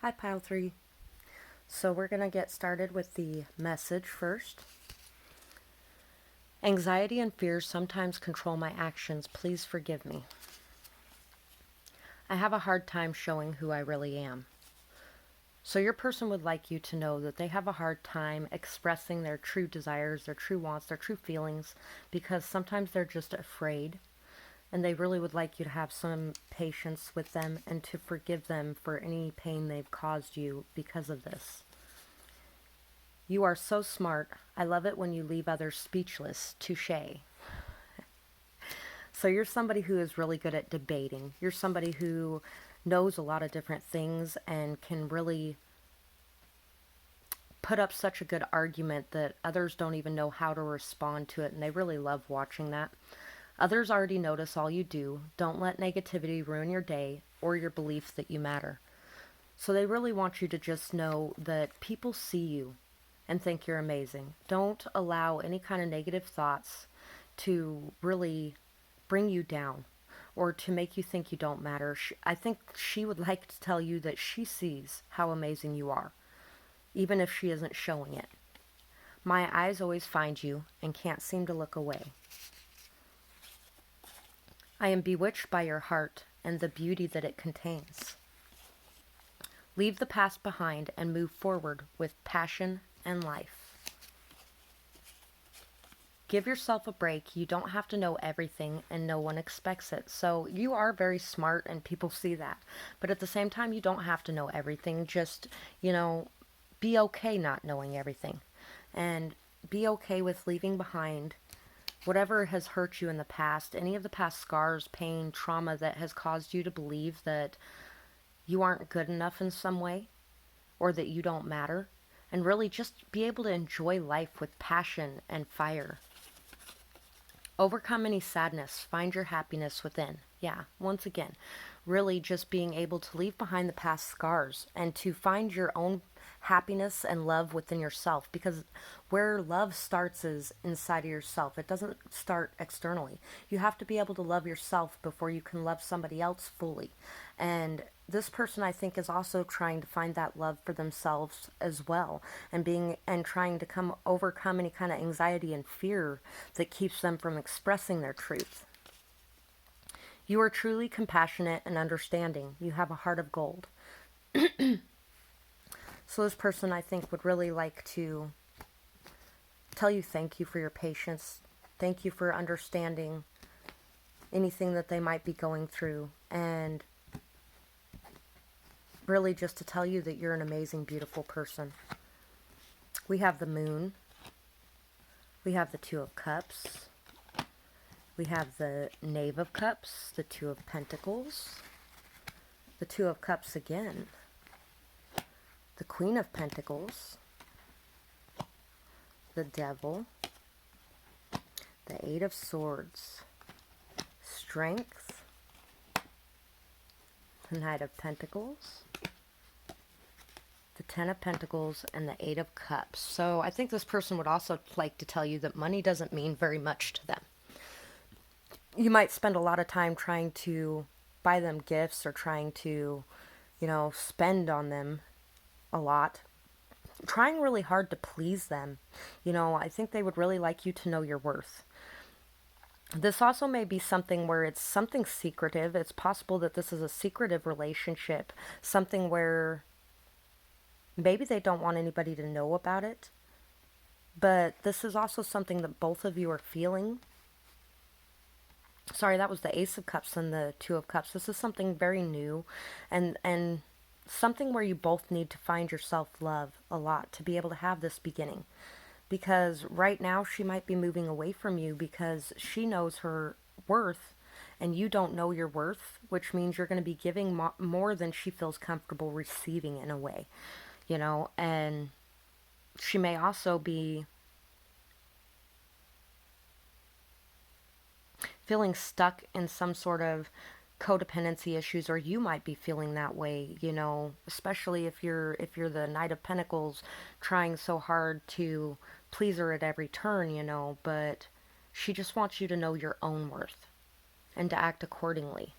Hi, Pile 3. So we're going to get started with the message first. Anxiety and fear sometimes control my actions. Please forgive me. I have a hard time showing who I really am. So your person would like you to know that they have a hard time expressing their true desires, their true wants, their true feelings, because sometimes they're just afraid. And they really would like you to have some patience with them and to forgive them for any pain they've caused you because of this. You are so smart. I love it when you leave others speechless. Touché. So you're somebody who is really good at debating. You're somebody who knows a lot of different things and can really put up such a good argument that others don't even know how to respond to it, and they really love watching that. Others already notice all you do. Don't let negativity ruin your day or your belief that you matter. So they really want you to just know that people see you and think you're amazing. Don't allow any kind of negative thoughts to really bring you down or to make you think you don't matter. I think she would like to tell you that she sees how amazing you are, even if she isn't showing it. My eyes always find you and can't seem to look away. I am bewitched by your heart and the beauty that it contains. Leave the past behind and move forward with passion and life. Give yourself a break. You don't have to know everything, and no one expects it. So you are very smart and people see that. But at the same time, you don't have to know everything. Just, be okay not knowing everything. And be okay with leaving behind whatever has hurt you in the past, any of the past scars, pain, trauma that has caused you to believe that you aren't good enough in some way or that you don't matter. And really just be able to enjoy life with passion and fire. Overcome any sadness. Find your happiness within. Yeah, once again, really just being able to leave behind the past scars and to find your own happiness and love within yourself, because where love starts is inside of yourself. It doesn't start externally. You have to be able to love yourself before you can love somebody else fully. And this person, I think, is also trying to find that love for themselves as well, and trying to overcome any kind of anxiety and fear that keeps them from expressing their truth. You are truly compassionate and understanding. You have a heart of gold. So this person, I think, would really like to tell you thank you for your patience. Thank you for understanding anything that they might be going through, and really just to tell you that you're an amazing, beautiful person. We have the Moon. We have the Two of Cups. We have the Knave of Cups, the Two of Pentacles, the Two of Cups again, the Queen of Pentacles, the Devil, the Eight of Swords, Strength, the Knight of Pentacles, the Ten of Pentacles, and the Eight of Cups. So I think this person would also like to tell you that money doesn't mean very much to them. You might spend a lot of time trying to buy them gifts or trying to, spend on them a lot, trying really hard to please them. I think they would really like you to know your worth. This also may be something where it's something secretive. It's possible that this is a secretive relationship, something where maybe they don't want anybody to know about it. But this is also something that both of you are feeling. Sorry, that was the Ace of Cups and the Two of Cups. This is something very new and something where you both need to find your self-love a lot to be able to have this beginning. Because right now she might be moving away from you because she knows her worth and you don't know your worth, which means you're going to be giving more than she feels comfortable receiving in a way, and she may also be feeling stuck in some sort of codependency issues, or you might be feeling that way, especially if you're the Knight of Pentacles trying so hard to please her at every turn, but she just wants you to know your own worth and to act accordingly.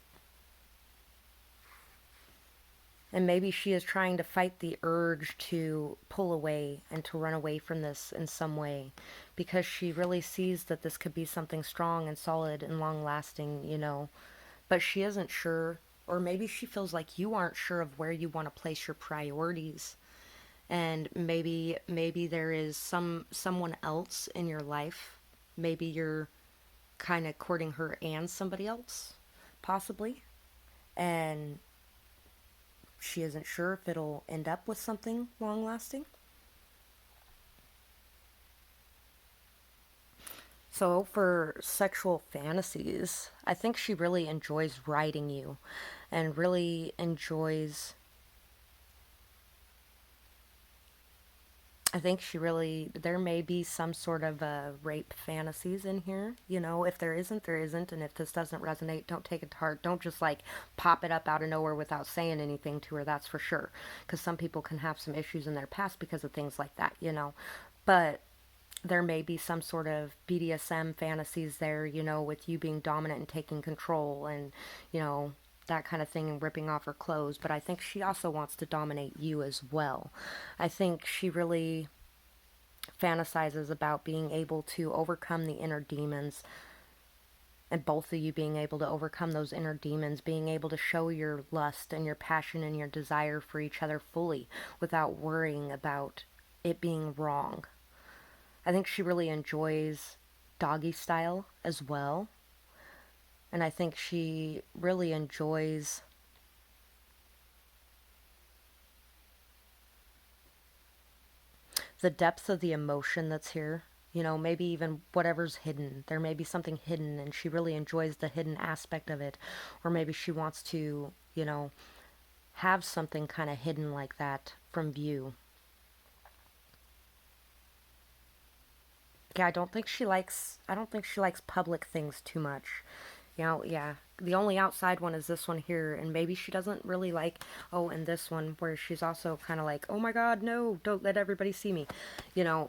And maybe she is trying to fight the urge to pull away and to run away from this in some way because she really sees that this could be something strong and solid and long lasting, but she isn't sure. Or maybe she feels like you aren't sure of where you want to place your priorities. And maybe there is someone else in your life. Maybe you're kind of courting her and somebody else, possibly. And she isn't sure if it'll end up with something long lasting. So, for sexual fantasies, I think she really enjoys riding you and really enjoys. I think she really. There may be some sort of rape fantasies in here. If there isn't, there isn't. And if this doesn't resonate, don't take it to heart. Don't just like pop it up out of nowhere without saying anything to her, that's for sure. Because some people can have some issues in their past because of things like that. But there may be some sort of BDSM fantasies there, with you being dominant and taking control and, you know, that kind of thing and ripping off her clothes. But I think she also wants to dominate you as well. I think she really fantasizes about being able to overcome the inner demons and both of you being able to overcome those inner demons, being able to show your lust and your passion and your desire for each other fully without worrying about it being wrong. I think she really enjoys doggy style as well. And I think she really enjoys the depth of the emotion that's here. Maybe even whatever's hidden. There may be something hidden, and she really enjoys the hidden aspect of it. Or maybe she wants to, have something kind of hidden like that from view. Yeah, I don't think she likes public things too much. Yeah. The only outside one is this one here, and maybe she doesn't really like, oh, and this one where she's also kind of like, oh my god, no, don't let everybody see me.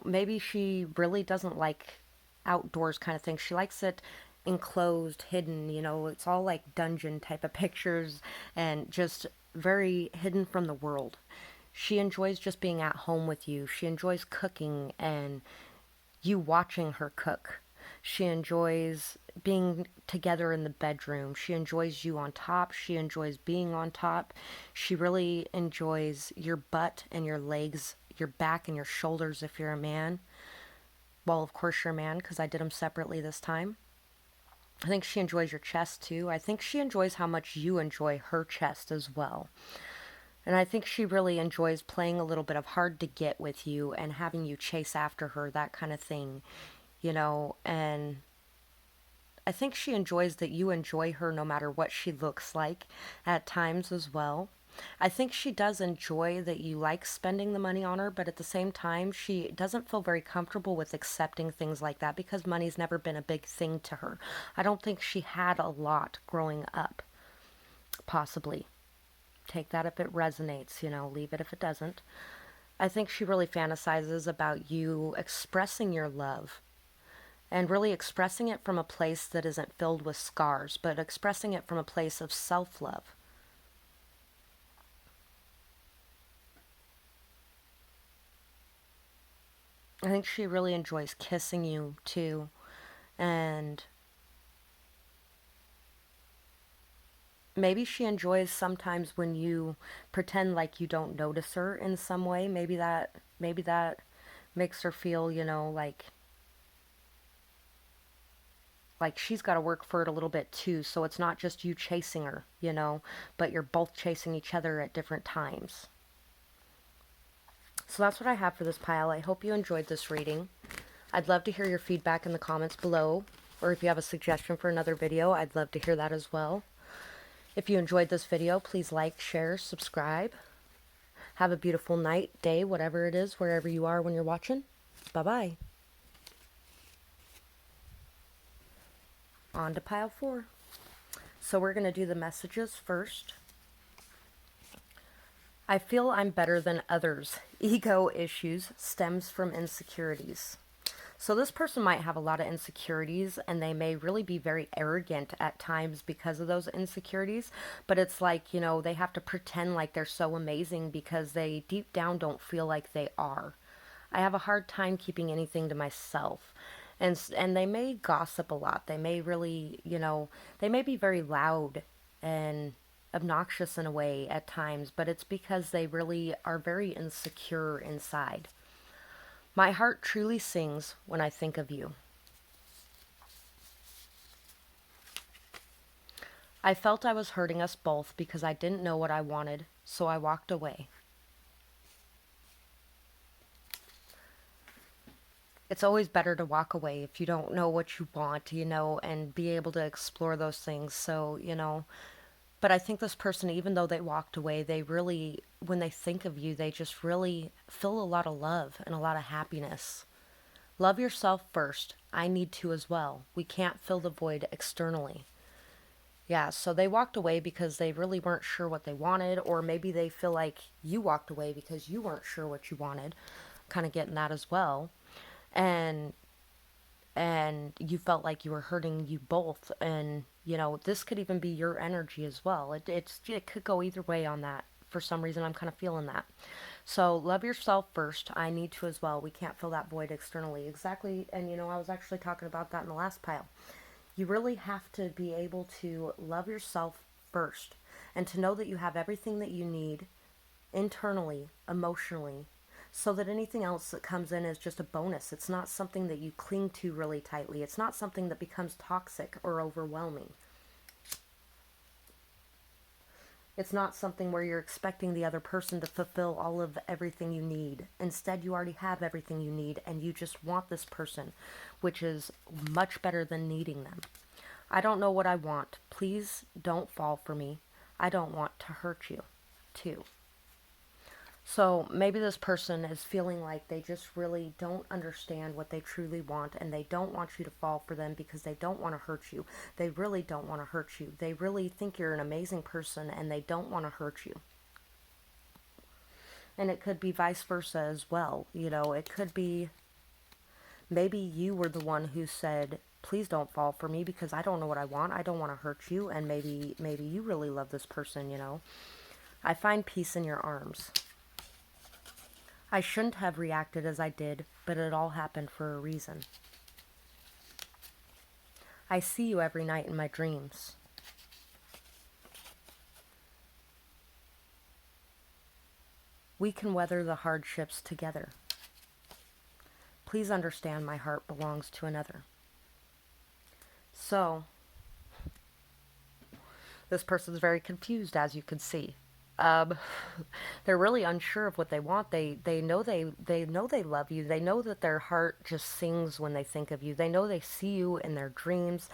Maybe she really doesn't like outdoors kind of thing. She likes it enclosed, hidden, it's all like dungeon type of pictures and just very hidden from the world. She enjoys just being at home with you. She enjoys cooking and you watching her cook. She enjoys being together in the bedroom. She enjoys you on top. She enjoys being on top. She really enjoys your butt and your legs, your back and your shoulders if you're a man. Well, of course you're a man because I did them separately this time. I think she enjoys your chest too. I think she enjoys how much you enjoy her chest as well. And I think she really enjoys playing a little bit of hard to get with you and having you chase after her, that kind of thing, and I think she enjoys that you enjoy her no matter what she looks like at times as well. I think she does enjoy that you like spending the money on her, but at the same time, she doesn't feel very comfortable with accepting things like that because money's never been a big thing to her. I don't think she had a lot growing up, possibly. Take that if it resonates, leave it if it doesn't. I think she really fantasizes about you expressing your love and really expressing it from a place that isn't filled with scars, but expressing it from a place of self love. I think she really enjoys kissing you too, and maybe she enjoys sometimes when you pretend like you don't notice her in some way. Maybe that makes her feel, like she's got to work for it a little bit too. So it's not just you chasing her, but you're both chasing each other at different times. So that's what I have for this pile. I hope you enjoyed this reading. I'd love to hear your feedback in the comments below, or if you have a suggestion for another video, I'd love to hear that as well. If you enjoyed this video, please like, share, subscribe. Have a beautiful night, day, whatever it is, wherever you are when you're watching. Bye-bye. On to pile 4. So we're going to do the messages first. I feel I'm better than others. Ego issues stems from insecurities. So this person might have a lot of insecurities and they may really be very arrogant at times because of those insecurities, but it's like, they have to pretend like they're so amazing because they deep down don't feel like they are. I have a hard time keeping anything to myself. And they may gossip a lot. They may really, they may be very loud and obnoxious in a way at times, but it's because they really are very insecure inside. My heart truly sings when I think of you. I felt I was hurting us both because I didn't know what I wanted, so I walked away. It's always better to walk away if you don't know what you want, and be able to explore those things. So, but I think this person, even though they walked away, they really, when they think of you, they just really feel a lot of love and a lot of happiness. Love yourself first. I need to as well. We can't fill the void externally. Yeah, so they walked away because they really weren't sure what they wanted, or maybe they feel like you walked away because you weren't sure what you wanted. Kind of getting that as well. And you felt like you were hurting you both, and this could even be your energy as well. It could go either way on that. For some reason I'm kind of feeling that. So love yourself first. I need to as well. We can't fill that void externally. Exactly. And I was actually talking about that in the last pile. You really have to be able to love yourself first and to know that you have everything that you need internally, emotionally, so that anything else that comes in is just a bonus. It's not something that you cling to really tightly. It's not something that becomes toxic or overwhelming. It's not something where you're expecting the other person to fulfill all of everything you need. Instead, you already have everything you need and you just want this person, which is much better than needing them. I don't know what I want. Please don't fall for me. I don't want to hurt you, too. So maybe this person is feeling like they just really don't understand what they truly want, and they don't want you to fall for them because they don't want to hurt you. They really don't want to hurt you. They really think you're an amazing person and they don't want to hurt you. And it could be vice versa as well. It could be maybe you were the one who said, please don't fall for me because I don't know what I want. I don't want to hurt you. And maybe you really love this person. I find peace in your arms. I shouldn't have reacted as I did, but it all happened for a reason. I see you every night in my dreams. We can weather the hardships together. Please understand my heart belongs to another. So, this person's very confused, as you can see. Um, they're really unsure of what they want. They know they know they love you. They know that their heart just sings when they think of you. They know they see you in their dreams,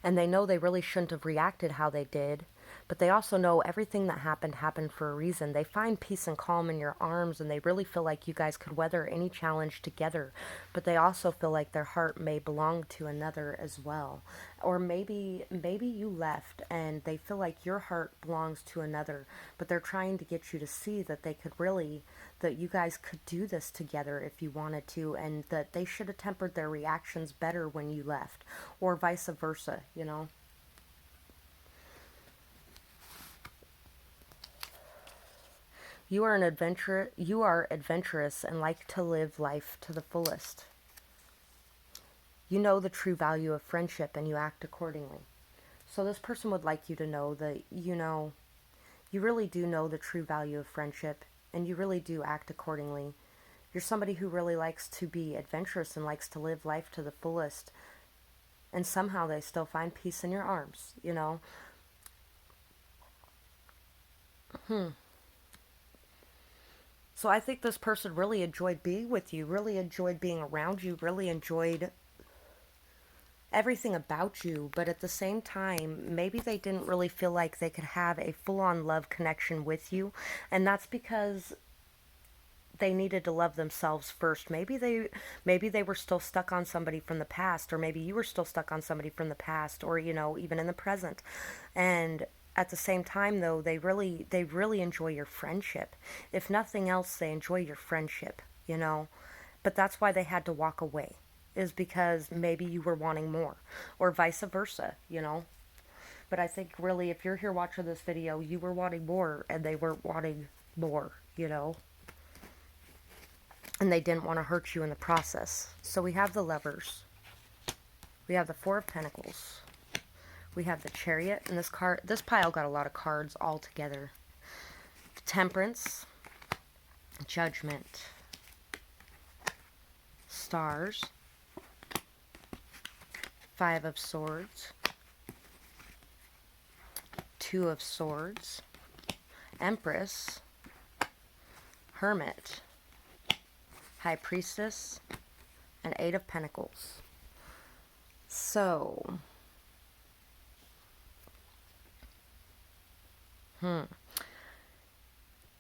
and they know they really shouldn't have reacted how they did. But they also know everything that happened for a reason. They find peace and calm in your arms, and they really feel like you guys could weather any challenge together. But they also feel like their heart may belong to another as well. Or maybe you left and they feel like your heart belongs to another, but they're trying to get you to see that they could really, that you guys could do this together if you wanted to, and that they should have tempered their reactions better when you left, or vice versa. You are adventurous and like to live life to the fullest. You know the true value of friendship and you act accordingly. So this person would like you to know that you really do know the true value of friendship and you really do act accordingly. You're somebody who really likes to be adventurous and likes to live life to the fullest, and somehow they still find peace in your arms. So I think this person really enjoyed being with you, really enjoyed being around you, really enjoyed everything about you, but at the same time, maybe they didn't really feel like they could have a full-on love connection with you, and that's because they needed to love themselves first. Maybe they were still stuck on somebody from the past, or maybe you were still stuck on somebody from the past, or even in the present. And at the same time though, they really enjoy your friendship. If nothing else, they enjoy your friendship. But that's why they had to walk away, is because maybe you were wanting more, or vice versa, you know. But I think really, if you're here watching this video, you were wanting more and they weren't wanting more, you know. And they didn't want to hurt you in the process. So we have the Lovers. We have the Four of Pentacles. We have the Chariot. And this pile got a lot of cards all together. Temperance. Judgment. Stars. Five of Swords. Two of Swords. Empress. Hermit. High Priestess. And Eight of Pentacles. So,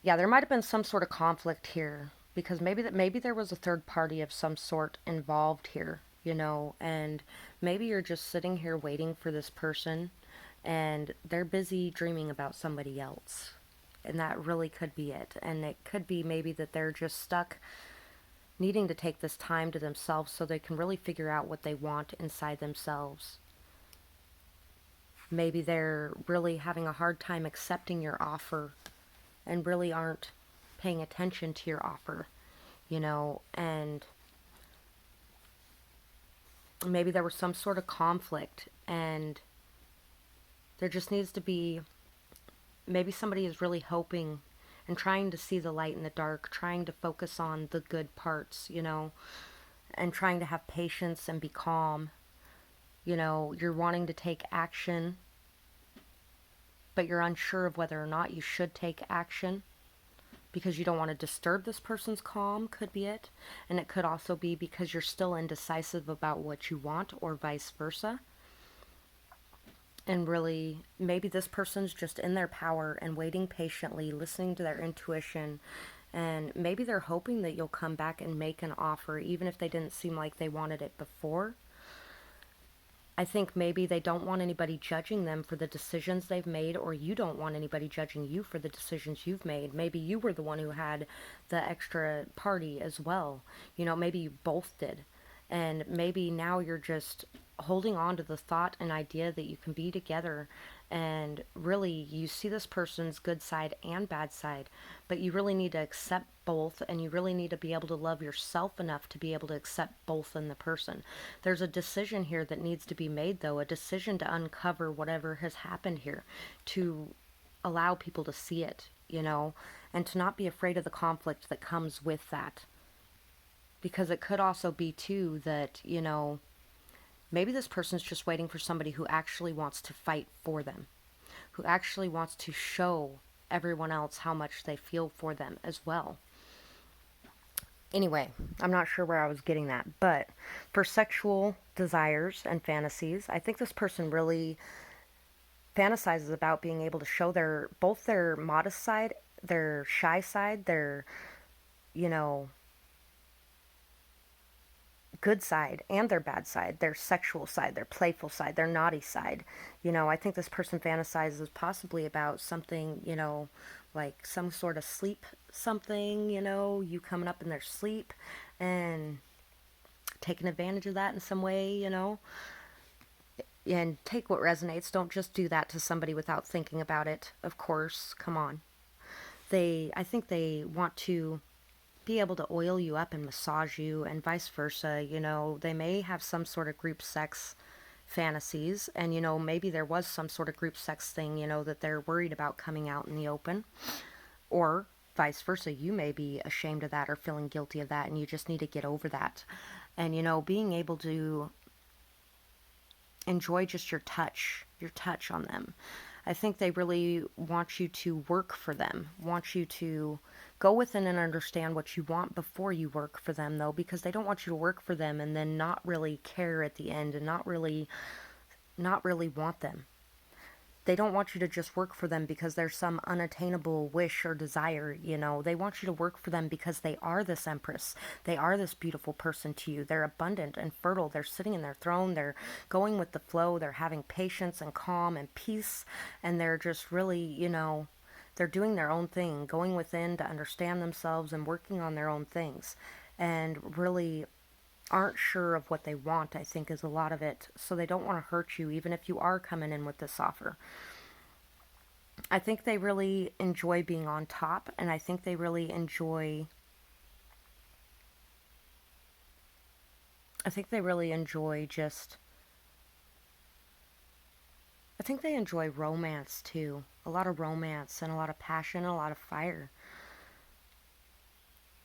yeah, there might have been some sort of conflict here, because maybe there was a third party of some sort involved here, you know, and maybe you're just sitting here waiting for this person and they're busy dreaming about somebody else. And that really could be it. And it could be maybe that they're just stuck needing to take this time to themselves so they can really figure out what they want inside themselves. Maybe they're really having a hard time accepting your offer and really aren't paying attention to your offer, you know, and maybe there was some sort of conflict and there just needs to be, maybe somebody is really hoping and trying to see the light in the dark, trying to focus on the good parts, you know, and trying to have patience and be calm. You know, you're wanting to take action, but you're unsure of whether or not you should take action because you don't want to disturb this person's calm, could be it. And it could also be because you're still indecisive about what you want, or vice versa. And really, maybe this person's just in their power and waiting patiently, listening to their intuition. And maybe they're hoping that you'll come back and make an offer, even if they didn't seem like they wanted it before. I think maybe they don't want anybody judging them for the decisions they've made, or you don't want anybody judging you for the decisions you've made. Maybe you were the one who had the extra party as well. You know, maybe you both did. And maybe now you're just holding on to the thought and idea that you can be together, and really you see this person's good side and bad side, but you really need to accept both, and you really need to be able to love yourself enough to be able to accept both in the person. There's a decision here that needs to be made, though, a decision to uncover whatever has happened here, to allow people to see it, you know, and to not be afraid of the conflict that comes with that. Because it could also be, too, that, you know, maybe this person's just waiting for somebody who actually wants to fight for them, who actually wants to show everyone else how much they feel for them as well. Anyway, I'm not sure where I was getting that, but for sexual desires and fantasies, I think this person really fantasizes about being able to show both their modest side, their shy side, their, you know, good side and their bad side, their sexual side, their playful side, their naughty side. You know, I think this person fantasizes possibly about something, you know, like some sort of sleep something, you know, you coming up in their sleep and taking advantage of that in some way, you know. And take what resonates. Don't just do that to somebody without thinking about it, of course. Come on. I think they want to be able to oil you up and massage you, and vice versa. You know, they may have some sort of group sex fantasies, and, you know, maybe there was some sort of group sex thing, you know, that they're worried about coming out in the open, or vice versa. You may be ashamed of that or feeling guilty of that, and you just need to get over that. And, you know, being able to enjoy just your touch on them. I think they really want you to work for them, want you to go within and understand what you want before you work for them, though, because they don't want you to work for them and then not really care at the end and not really want them. They don't want you to just work for them because there's some unattainable wish or desire, you know. They want you to work for them because they are this empress. They are this beautiful person to you. They're abundant and fertile. They're sitting in their throne. They're going with the flow. They're having patience and calm and peace. And they're just really, you know, they're doing their own thing, going within to understand themselves and working on their own things. And really, aren't sure of what they want, I think, is a lot of it. So they don't want to hurt you, even if you are coming in with this offer. I think they really enjoy being on top, and I think they really enjoy. I think they really enjoy just. I think they enjoy romance too. A lot of romance and a lot of passion and a lot of fire.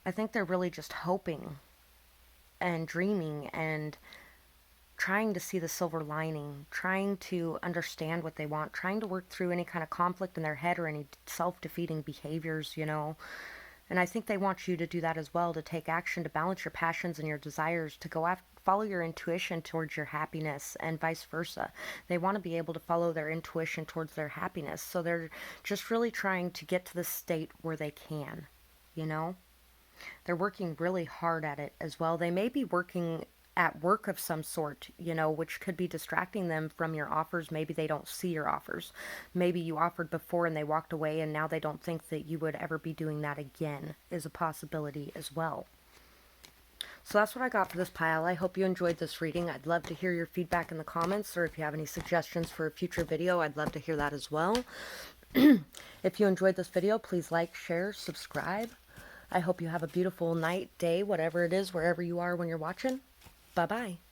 I think they're really just hoping and dreaming and trying to see the silver lining, trying to understand what they want, trying to work through any kind of conflict in their head or any self defeating behaviors, you know. And I think they want you to do that as well, to take action, to balance your passions and your desires, to go after. Follow your intuition towards your happiness and vice versa. They want to be able to follow their intuition towards their happiness. So they're just really trying to get to the state where they can, you know? They're working really hard at it as well. They may be working at work of some sort, you know, which could be distracting them from your offers. Maybe they don't see your offers. Maybe you offered before and they walked away and now they don't think that you would ever be doing that again, is a possibility as well. So that's what I got for this pile. I hope you enjoyed this reading. I'd love to hear your feedback in the comments, or if you have any suggestions for a future video, I'd love to hear that as well. If you enjoyed this video, please like, share, subscribe. I hope you have a beautiful night, day, whatever it is, wherever you are when you're watching. Bye-bye.